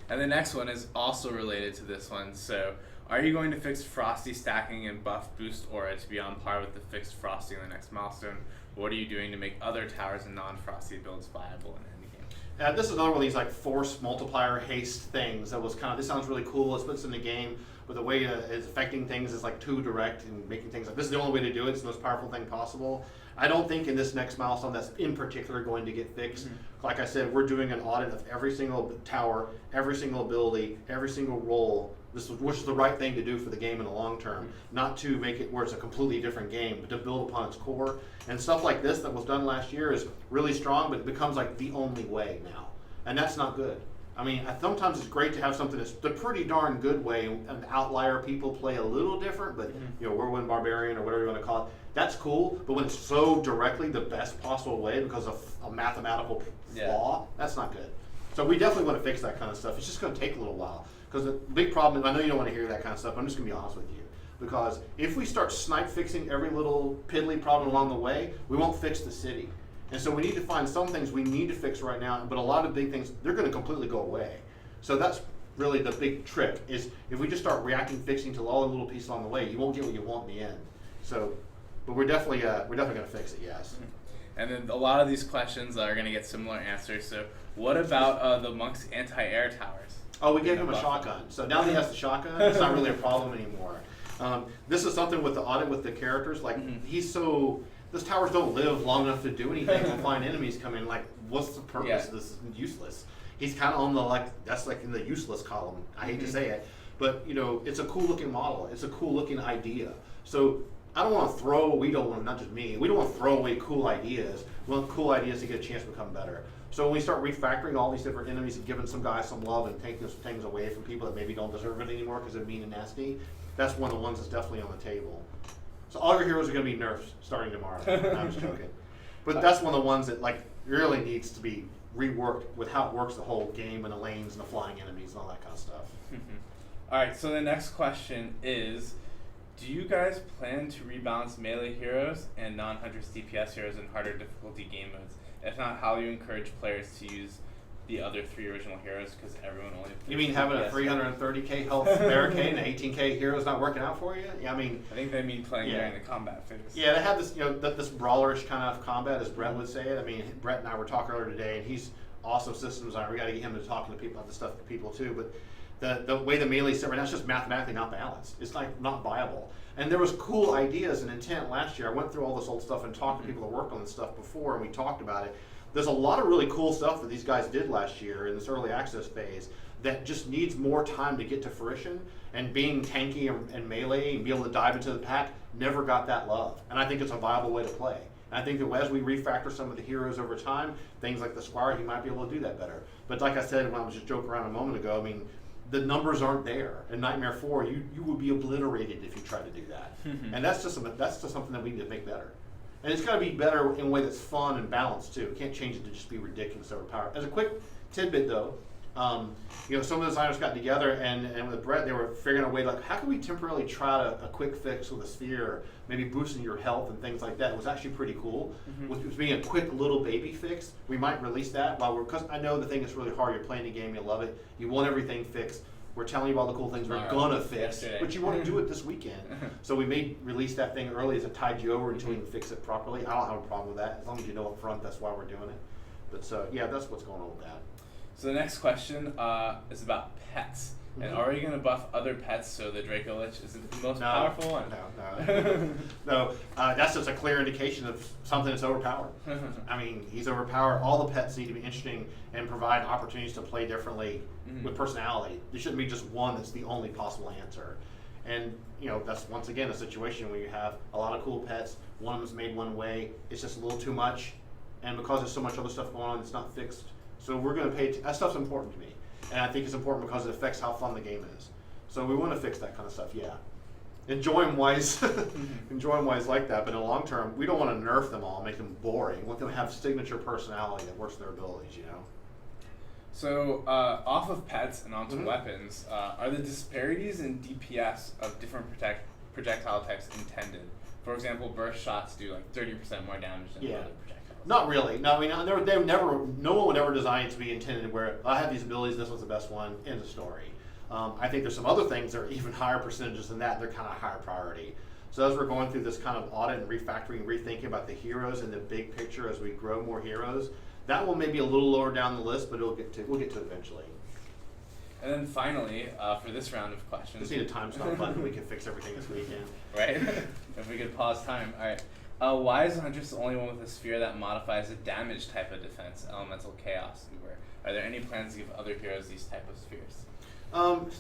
And the next one is also related to this one. So are you going to fix Frosty stacking and buff boost aura to be on par with the fixed Frosty in the next milestone? What are you doing to make other towers and non-Frosty builds viable in endgame? This is another one of these like force multiplier haste things that was kind of, this sounds really cool, let's put this in the game, but the way it's affecting things is like too direct and making things like, this is the only way to do it, it's the most powerful thing possible. I don't think in this next milestone that's in particular going to get fixed. Like I said, we're doing an audit of every single tower, every single ability, every single role, which is the right thing to do for the game in the long term. Not to make it where it's a completely different game, but to build upon its core. And stuff like this that was done last year is really strong, but it becomes like the only way now. And that's not good. I mean, sometimes it's great to have something that's the pretty darn good way, an outlier people play a little different, but Whirlwind Barbarian or whatever you want to call it, that's cool, but when it's so directly the best possible way because of a mathematical flaw, that's not good. So we definitely want to fix that kind of stuff. It's just going to take a little while. Because the big problem, I know you don't want to hear that kind of stuff, I'm just going to be honest with you. Because if we start snipe fixing every little piddly problem along the way, we won't fix the city. And so we need to find some things we need to fix right now, but a lot of big things, they're going to completely go away. So that's really the big trick, is if we just start reacting, fixing to all the little pieces along the way, you won't get what you want in the end. So, but we're definitely going to fix it, yes. And then a lot of these questions are going to get similar answers. So what about the Monk's anti-air towers? Oh, we gave him a shotgun. So now that he has the shotgun, it's not really a problem anymore. This is something with the audit with the characters. Like, those towers don't live long enough to do anything when flying enemies come in. Like, what's the purpose? This is useless. He's kind of on the, that's like in the useless column. I hate to say it. But, it's a cool looking model. It's a cool looking idea. So I don't want to not just me, we don't want to throw away cool ideas. We want cool ideas to get a chance to become better. So when we start refactoring all these different enemies and giving some guys some love and taking some things away from people that maybe don't deserve it anymore because they're mean and nasty, that's one of the ones that's definitely on the table. So all your heroes are going to be nerfed starting tomorrow. I was joking. But that's one of the ones that like really needs to be reworked with how it works the whole game and the lanes and the flying enemies and all that kind of stuff. Alright, so the next question is, do you guys plan to rebalance melee heroes and non-Huntress DPS heroes in harder difficulty game modes? If not, how do you encourage players to use the other 3 original heroes because everyone only plays You mean having a 330k health barricade and an 18k hero's not working out for you? Yeah, I mean, I think they mean playing during the combat phase. yeah, they have this, this brawlerish kind of combat, as Brett would say it. I mean, Brett and I were talking earlier today, and he's awesome systems designer. We got to get him to talking to people about this stuff to people too. But the way the melee set right now is just mathematically not balanced. It's like not viable. And there was cool ideas and intent last year. I went through all this old stuff and talked to people that worked on this stuff before, and we talked about it. There's a lot of really cool stuff that these guys did last year in this early access phase that just needs more time to get to fruition, and being tanky and melee and be able to dive into the pack never got that love. And I think it's a viable way to play. And I think that as we refactor some of the heroes over time, things like the Squire, he might be able to do that better. But like I said when I was just joking around a moment ago, I mean, the numbers aren't there. In Nightmare 4, you would be obliterated if you tried to do that. And that's just something that we need to make better. And it's got to be better in a way that's fun and balanced too. You can't change it to just be ridiculous overpowered. As a quick tidbit though, some of the designers got together and with Brett, they were figuring out a way like, how can we temporarily try a quick fix with a sphere, maybe boosting your health and things like that. It was actually pretty cool. With being a quick little baby fix, we might release that because I know the thing is really hard. You're playing the game, you love it, you want everything fixed. We're telling you all the cool things we're gonna fix, but you want to do it this weekend. So we may release that thing early as a tide you over until you can fix it properly. I don't have a problem with that, as long as you know up front that's why we're doing it. But so yeah, that's what's going on with that. So the next question is about pets. And are you going to buff other pets so the Draco Lich isn't the most powerful one? No. That's just a clear indication of something that's overpowered. I mean, he's overpowered. All the pets need to be interesting and provide opportunities to play differently with personality. There shouldn't be just one that's the only possible answer. And that's once again a situation where you have a lot of cool pets. One of them's made one way. It's just a little too much, and because there's so much other stuff going on, it's not fixed. So we're going to pay. That stuff's important to me. And I think it's important because it affects how fun the game is. So we want to fix that kind of stuff, yeah. Enjoy them wise like that, but in the long term, we don't want to nerf them all, make them boring. We want them to have signature personality that works their abilities, So off of pets and onto weapons, are the disparities in DPS of different projectile types intended? For example, burst shots do like 30% more damage than other projectiles. Not really. No, I mean, no one would ever design it to be intended where I have these abilities, this one's the best one, end of story. I think there's some other things that are even higher percentages than that, they're kind of higher priority. So as we're going through this kind of audit and refactoring, rethinking about the heroes and the big picture as we grow more heroes, that one may be a little lower down the list, but we'll get to it eventually. And then finally, for this round of questions, just need a time stop button. We can fix everything this weekend. Right? If we could pause time. All right. Why is the Huntress the only one with a sphere that modifies a damage type of defense, Elemental Chaos Uber? Are there any plans to give other heroes these type of spheres?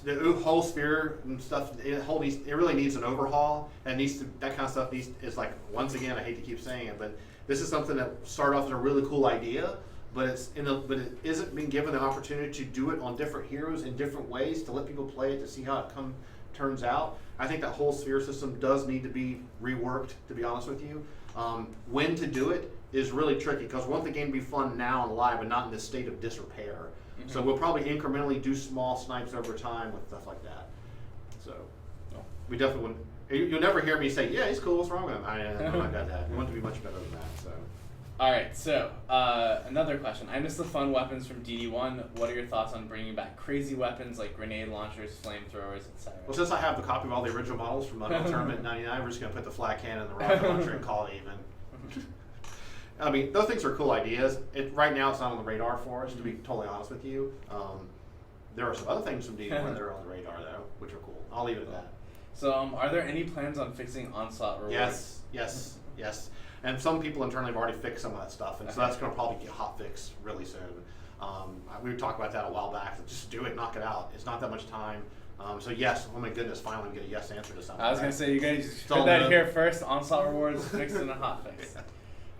The whole sphere and stuff, it really needs an overhaul, and that kind of stuff is like, once again, I hate to keep saying it, but this is something that started off as a really cool idea, but it isn't being given the opportunity to do it on different heroes in different ways, to let people play it, to see how it turns out. I think that whole sphere system does need to be reworked, to be honest with you. When to do it is really tricky, because we want the game to be fun now and live and not in this state of disrepair. So we'll probably incrementally do small snipes over time with stuff like that. So we definitely wouldn't. You'll never hear me say, yeah, he's cool, what's wrong with him? I'm not got that. We want it to be much better than that. So. All right, so another question. I miss the fun weapons from DD1. What are your thoughts on bringing back crazy weapons like grenade launchers, flamethrowers, etc.? Well, since I have the copy of all the original models from Unreal Tournament '99, we're just going to put the flat cannon and the rocket launcher and call it even. I mean, those things are cool ideas. Right now, it's not on the radar for us, to be totally honest with you. There are some other things from D1 that are on the radar, though, which are cool. I'll leave it at that. So, are there any plans on fixing onslaught rewards? Yes. And some people internally have already fixed some of that stuff, and so that's going to probably get hot fixed really soon. We talked about that a while back. Just do it, knock it out. It's not that much time. So yes, oh my goodness, finally we get a yes answer to something. I was going to say, you guys heard that here first. Onslaught rewards fixed and a hot fix.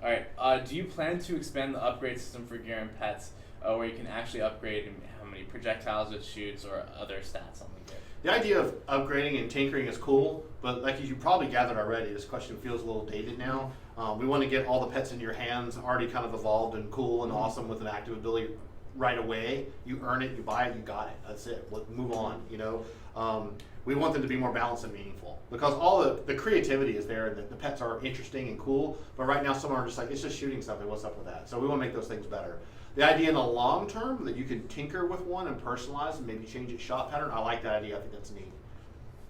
All right. Do you plan to expand the upgrade system for gear and pets, where you can actually upgrade how many projectiles it shoots or other stats on the gear? The idea of upgrading and tinkering is cool, but like you probably gathered already, this question feels a little dated now. We want to get all the pets in your hands already kind of evolved and cool and awesome with an active ability right away. You earn it, you buy it, you got it. That's it. Move on. We want them to be more balanced and meaningful because all the creativity is there and the pets are interesting and cool. But right now, some are just like, it's just shooting something. What's up with that? So we want to make those things better. The idea in the long term that you can tinker with one and personalize and maybe change its shot pattern, I like that idea. I think that's neat.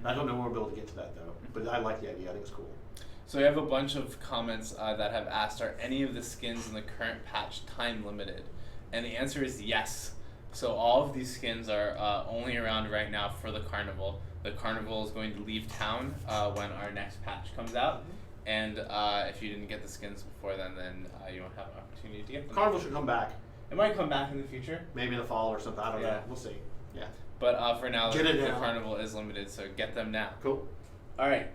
I don't know when we'll be able to get to that though, but I like the idea. I think it's cool. So we have a bunch of comments that have asked, are any of the skins in the current patch time limited? And the answer is yes. So all of these skins are only around right now for the carnival. The carnival is going to leave town when our next patch comes out. And if you didn't get the skins before then you won't have an opportunity to get them. Carnival should come back. It might come back in the future. Maybe in the fall or something. I don't know. We'll see. Yeah. But for now, the now. carnival is limited, so get them now. Cool. All right.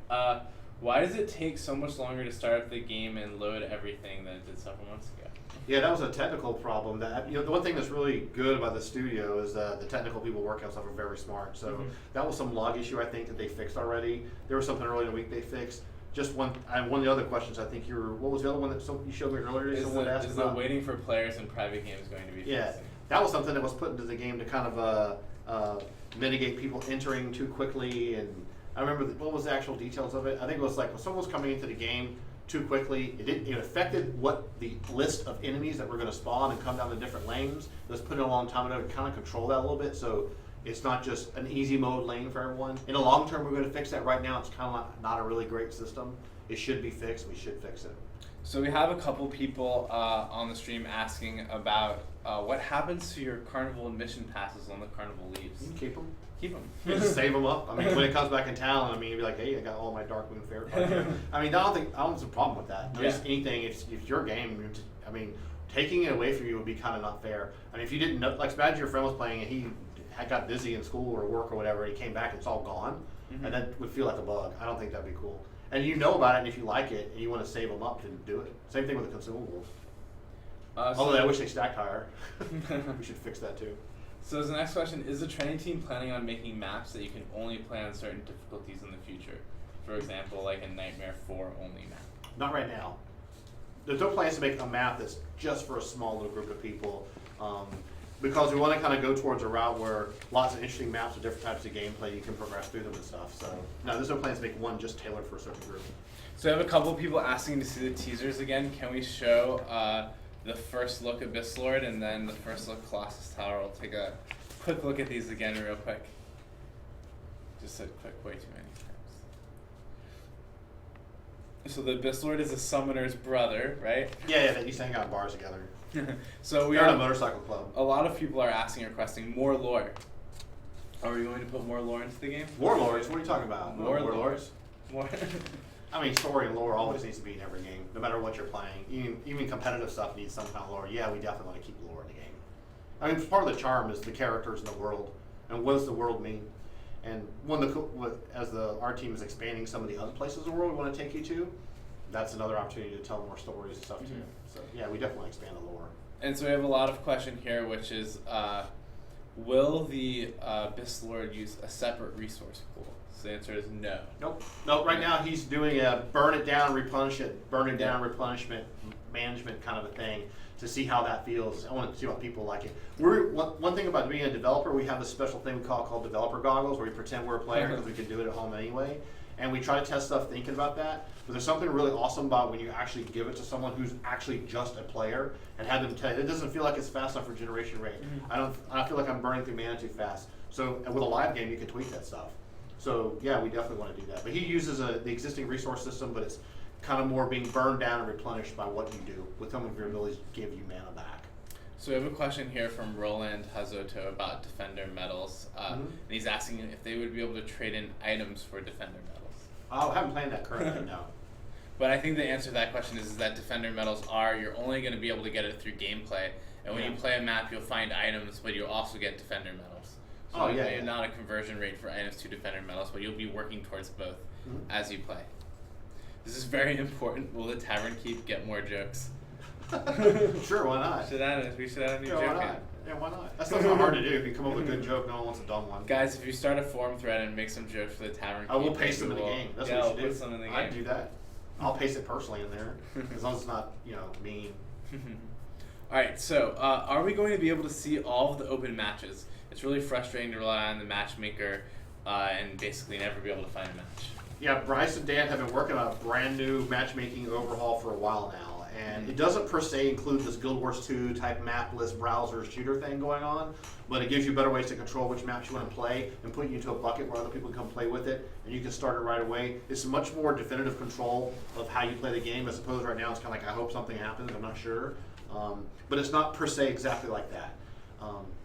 Why does it take so much longer to start up the game and load everything than it did several months ago? Yeah, that was a technical problem. That the one thing that's really good about the studio is that the technical people working on stuff are very smart. So that was some log issue I think that they fixed already. There was something early in the week they fixed. Just one of the other questions I think what was the other one that you showed me earlier? Is the waiting for players in private games going to be fixing? That was something that was put into the game to kind of mitigate people entering too quickly. And I remember what was the actual details of it. I think it was like when someone was coming into the game too quickly, it affected what the list of enemies that were going to spawn and come down the different lanes. It was put in a long time ago to kind of control that a little bit, so it's not just an easy mode lane for everyone. In the long term, we're going to fix that. Right now, it's kind of not a really great system. It should be fixed. We should fix it. So we have a couple people on the stream asking about what happens to your carnival admission passes when the carnival leaves. You can keep them. Keep them. You just save them up. I mean, when it comes back in town, you'll be like, hey, I got all my Darkmoon Fair cards here. I don't see a problem with that. Just anything, it's your game. Taking it away from you would be kind of not fair. If you didn't know, like imagine your friend was playing and he got busy in school or work or whatever, and he came back and it's all gone, and that would feel like a bug. I don't think that'd be cool. And you know about it, and if you like it, and you want to save them up to do it. Same thing with the consumables. Although I wish they stacked higher. We should fix that too. So the next question, is the training team planning on making maps that you can only play on certain difficulties in the future? For example, like a Nightmare 4 only map. Not right now. There's no plans to make a map that's just for a small little group of people. Because we want to kind of go towards a route where lots of interesting maps with different types of gameplay, you can progress through them and stuff. So no, there's no plans to make one just tailored for a certain group. So I have a couple of people asking to see the teasers again. Can we show the first look Abyss Lord and then the first look Colossus Tower? I'll take a quick look at these again real quick. Just said quick way too many times. So the Abyss Lord is a summoner's brother, right? Yeah, they used to hang out in bars together. So They're in a motorcycle club. A lot of people are asking or requesting more lore. Are we going to put more lore into the game? Warlords? What are you talking about? More warlords? More. Story and lore always needs to be in every game, no matter what you're playing. Even competitive stuff needs some kind of lore. Yeah, we definitely want to keep lore in the game. Part of the charm is the characters in the world, and what does the world mean? And as our team is expanding some of the other places in the world we want to take you to, that's another opportunity to tell more stories and stuff too. So yeah, we definitely expand the lore. And so we have a lot of question here, which is, will the Abyss Lord use a separate resource pool? So the answer is no. Nope. Right now he's doing a burn it down, replenish it, burn it down, replenishment management kind of a thing to see how that feels. I want to see how people like it. One thing about being a developer, we have a special thing we called developer goggles, where we pretend we're a player because we can do it at home anyway. And we try to test stuff thinking about that. But there's something really awesome about when you actually give it to someone who's actually just a player and have them tell you, it doesn't feel like it's fast enough for generation rate. I feel like I'm burning through mana too fast. So with a live game, you can tweak that stuff. So yeah, we definitely want to do that. But he uses the existing resource system, but it's kind of more being burned down and replenished by what you do with some of your abilities to give you mana back. So we have a question here from Roland Hazoto about Defender medals. And he's asking if they would be able to trade in items for Defender medals. Oh, I haven't played that currently, no. But I think the answer to that question is that Defender medals you're only going to be able to get it through gameplay. And when you play a map, you'll find items, but you'll also get Defender medals. So not a conversion rate for items to Defender medals, but you'll be working towards both as you play. This is very important. Will the Tavern Keep get more jokes? Sure, why not? We should add a new Yeah, joke why in. not? Yeah, why not? That's not hard to do. If you come up with a good joke, no one wants a dumb one. Guys, if you start a forum thread and make some jokes for the Tavern Keep, I will paste them in the we'll- game. That's yeah, what I'll you should put do. some in the game. I'd do that. I'll paste it personally in there, as long as it's not, mean. Alright, so are we going to be able to see all of the open matches? It's really frustrating to rely on the matchmaker and basically never be able to find a match. Yeah, Bryce and Dan have been working on a brand new matchmaking overhaul for a while now, and it doesn't per se include this Guild Wars 2 type map list browser shooter thing going on, but it gives you better ways to control which maps you want to play and put you into a bucket where other people can come play with it, and you can start it right away. It's much more definitive control of how you play the game, as opposed right now it's kind of like, I hope something happens, I'm not sure. But it's not per se exactly like that.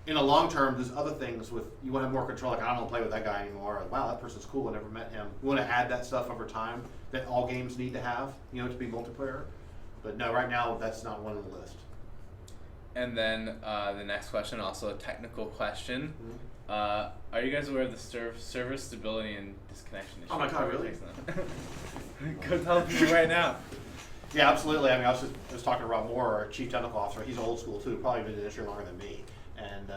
In the long term, there's other things with, you want to have more control, like I don't want to play with that guy anymore, like, wow, that person's cool, I never met him. You want to add that stuff over time that all games need to have, to be multiplayer. But no, right now, that's not one on the list. And then the next question, also a technical question. Mm-hmm. Are you guys aware of the server stability and disconnection issue? Oh my God, really? Go tell me right now. Yeah, absolutely. I mean, I was talking to Rob Moore, our chief technical officer. He's old school too, probably been in the industry longer than me. And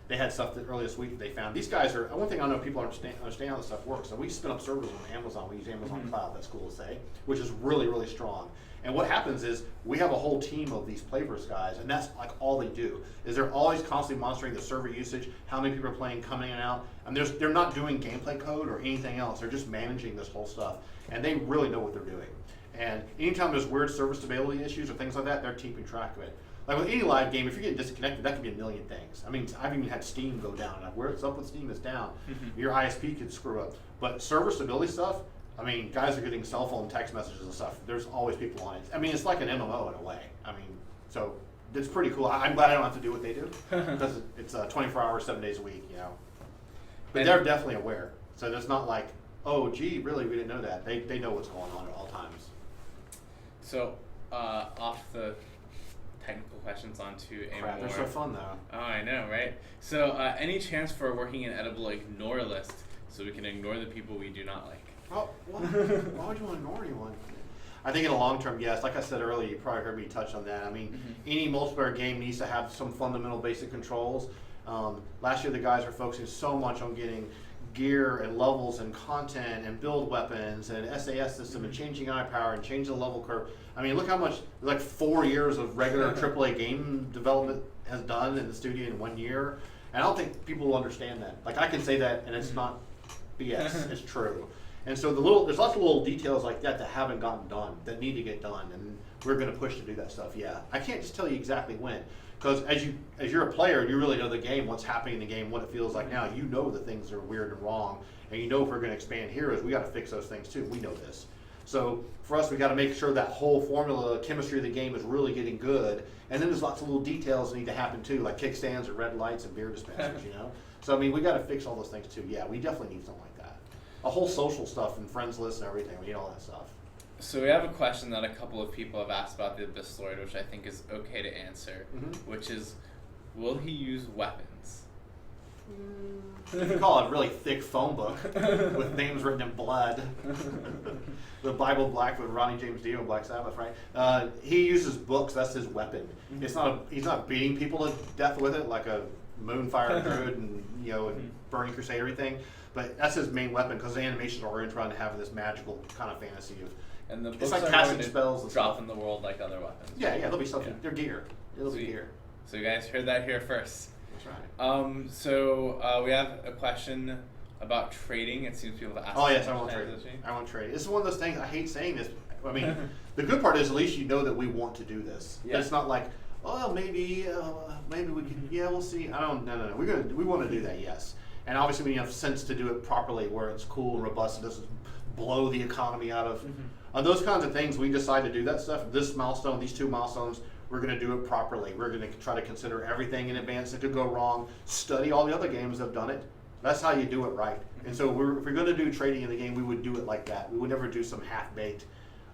they had stuff that earlier this week that they found. These guys are, one thing I know people understand how this stuff works. So we spin up servers on Amazon. We use Amazon Cloud, that's cool to say, which is really, really strong. And what happens is we have a whole team of these Playverse guys, and that's like all they do. Is they're always constantly monitoring the server usage, how many people are playing, coming in and out. And they're not doing gameplay code or anything else. They're just managing this whole stuff, and they really know what they're doing. And anytime there's weird server stability issues or things like that, they're keeping track of it. Like with any live game, if you're getting disconnected, that could be a million things. I mean, I've even had Steam go down. Like, where it's up with Steam is down. Your ISP could screw up. But server stability stuff, I mean, guys are getting cell phone text messages and stuff. There's always people on it. I mean, it's like an MMO in a way. I mean, so it's pretty cool. I'm glad I don't have to do what they do because it's 24 hours, 7 days a week, But And they're definitely aware. So it's not like, oh, gee, really, we didn't know that. They know what's going on at all times. So, off the technical questions onto a Crap, more... they're so fun though. Oh, I know, right? So, any chance for working an edible ignore list so we can ignore the people we do not like? Oh, why would you want to ignore anyone? I think in the long term, yes. Like I said earlier, you probably heard me touch on that. I mean, any multiplayer game needs to have some fundamental basic controls. Last year, the guys were focusing so much on getting gear and levels and content and build weapons and SAS system and changing eye power and changing the level curve. I mean, look how much, like 4 years of regular AAA game development has done in the studio in 1 year. And I don't think people will understand that. Like, I can say that and it's not BS, it's true. And so there's lots of little details like that haven't gotten done, that need to get done, and we're going to push to do that stuff. Yeah, I can't just tell you exactly when, because as you're a player, you really know the game, what's happening in the game, what it feels like now. You know that things are weird and wrong, and you know if we're going to expand heroes, we got to fix those things too. We know this. So for us, we got to make sure that whole formula, chemistry of the game is really getting good, and then there's lots of little details that need to happen too, like kickstands or red lights and beer dispensers. So I mean, we got to fix all those things too. Yeah, we definitely need something like that. A whole social stuff and friends list and everything. We need all that stuff. So we have a question that a couple of people have asked about the Abyss Lord, which I think is okay to answer, which is, will he use weapons? You can call it a really thick phone book with names written in blood. The Bible Black with Ronnie James Dio and Black Sabbath, right? He uses books. That's his weapon. It's not. He's not beating people to death with it like a Moonfire Druid and and Burning Crusade, everything. But that's his main weapon because the animations are oriented around having this magical kind of fantasy of. And the It's books like are casting going to spells and drop stuff. in the world like other weapons. Yeah, there'll be something. Yeah. They're gear. It'll be Sweet. gear. So you guys heard that here first. That's right. So we have a question about trading. It seems people have asked. Oh yes, this I want question. trade. I want trade. This is one of those things. I hate saying this. I mean, the good part is at least you know that we want to do this. Yeah. It's not like, oh, maybe we can. Yeah, we'll see. No. We want to do that. Yes. And obviously, we have sense to do it properly, where it's cool and robust and doesn't blow the economy out of. On those kinds of things, we decide to do that stuff. This milestone, these 2 milestones, we're going to do it properly. We're going to try to consider everything in advance that could go wrong. Study all the other games that have done it. That's how you do it right. And so, if we're going to do trading in the game, we would do it like that. We would never do some half-baked.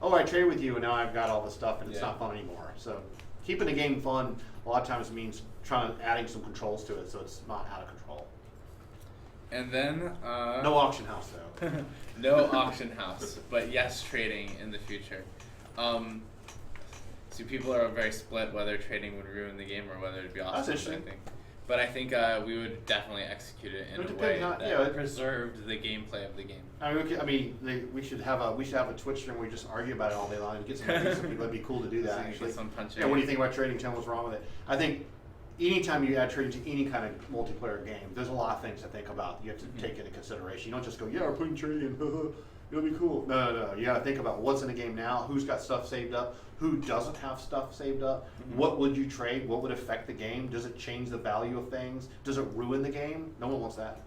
Oh, I traded with you, and now I've got all this stuff, and it's not fun anymore. So, keeping the game fun a lot of times means adding some controls to it, so it's not out of control. And then No auction house though. no auction house, but yes, trading in the future. So people are very split whether trading would ruin the game or whether it'd be awesome. That's interesting. I think. But I think we would definitely execute it in It a depends way on- that yeah, it- preserved the gameplay of the game. We should have a Twitch stream where we just argue about it all day long and get some people. That'd be cool to do that. So you Actually, get some punching. yeah. What do you think about trading? Tell me what's wrong with it. I think anytime you add trading to any kind of multiplayer game, there's a lot of things to think about. You have to take into consideration. You don't just go, yeah, we're putting trading in. It'll be cool. No. You got to think about what's in the game now. Who's got stuff saved up? Who doesn't have stuff saved up? What would you trade? What would affect the game? Does it change the value of things? Does it ruin the game? No one wants that.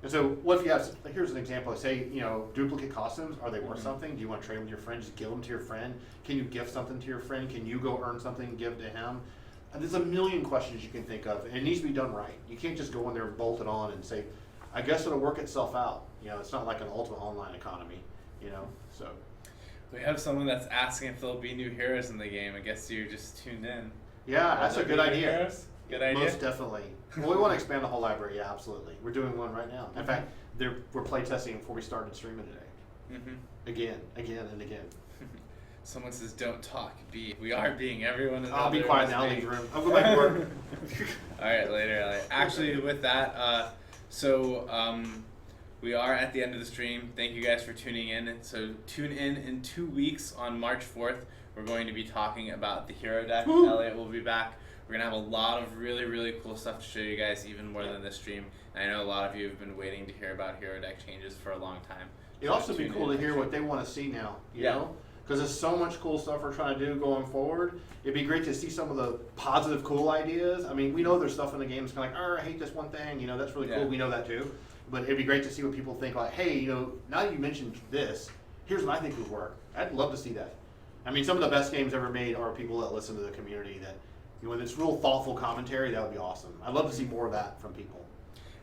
And so, what if you have? Here's an example. Say, duplicate costumes. Are they worth something? Do you want to trade them with your friend? Just give them to your friend. Can you gift something to your friend? Can you go earn something and give it to him? And there's a million questions you can think of, and it needs to be done right. You can't just go in there and bolt it on and say, I guess it'll work itself out. It's not like an ultimate online economy. So. We have someone that's asking if there'll be new heroes in the game. I guess you just tuned in. Yeah, that's a good idea. Heroes? Good idea. Most definitely. Well, we want to expand the whole library. Yeah, absolutely. We're doing one right now. In fact, we're playtesting before we started streaming today. Again, and again. Someone says, "Don't talk. Be." We are being. Everyone is. I'll be quiet now. Leave the room. I'll go back to work. All right, later, Elliot. Actually, with that, we are at the end of the stream. Thank you guys for tuning in. So tune in 2 weeks on March 4th. We're going to be talking about the hero deck. Woo! Elliot will be back. We're going to have a lot of really, really cool stuff to show you guys, even more than this stream. And I know a lot of you have been waiting to hear about hero deck changes for a long time. It'd also be cool to hear what they want to see now, you know? Because there's so much cool stuff we're trying to do going forward. It'd be great to see some of the positive, cool ideas. I mean, we know there's stuff in the game that's kind of like, I hate this one thing, that's really cool. We know that too. But it'd be great to see what people think, like, hey, now that you mentioned this, here's what I think would work. I'd love to see that. I mean, some of the best games ever made are people that listen to the community that, when it's real thoughtful commentary, that would be awesome. I'd love to see more of that from people.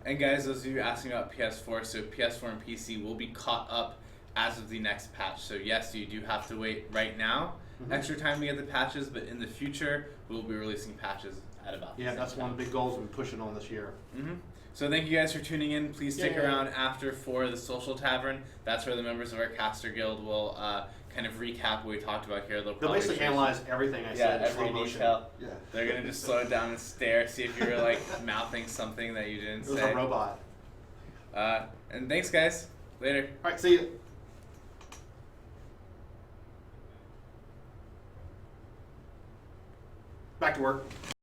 And guys, those of you asking about PS4, so PS4 and PC will be caught up as of the next patch. So yes, you do have to wait right now, extra time to get the patches, but in the future, we'll be releasing patches at about the same that's time. one of the big goals we're pushing on this year. So thank you guys for tuning in. Please stick around after for the Social Tavern. That's where the members of our caster guild will kind of recap what we talked about here. They'll basically analyze everything I said in every slow motion. detail. Yeah. They're going to just slow it down and stare, see if you were like mouthing something that you didn't It was say. a robot. And thanks guys. Later. All right, see you. Back to work.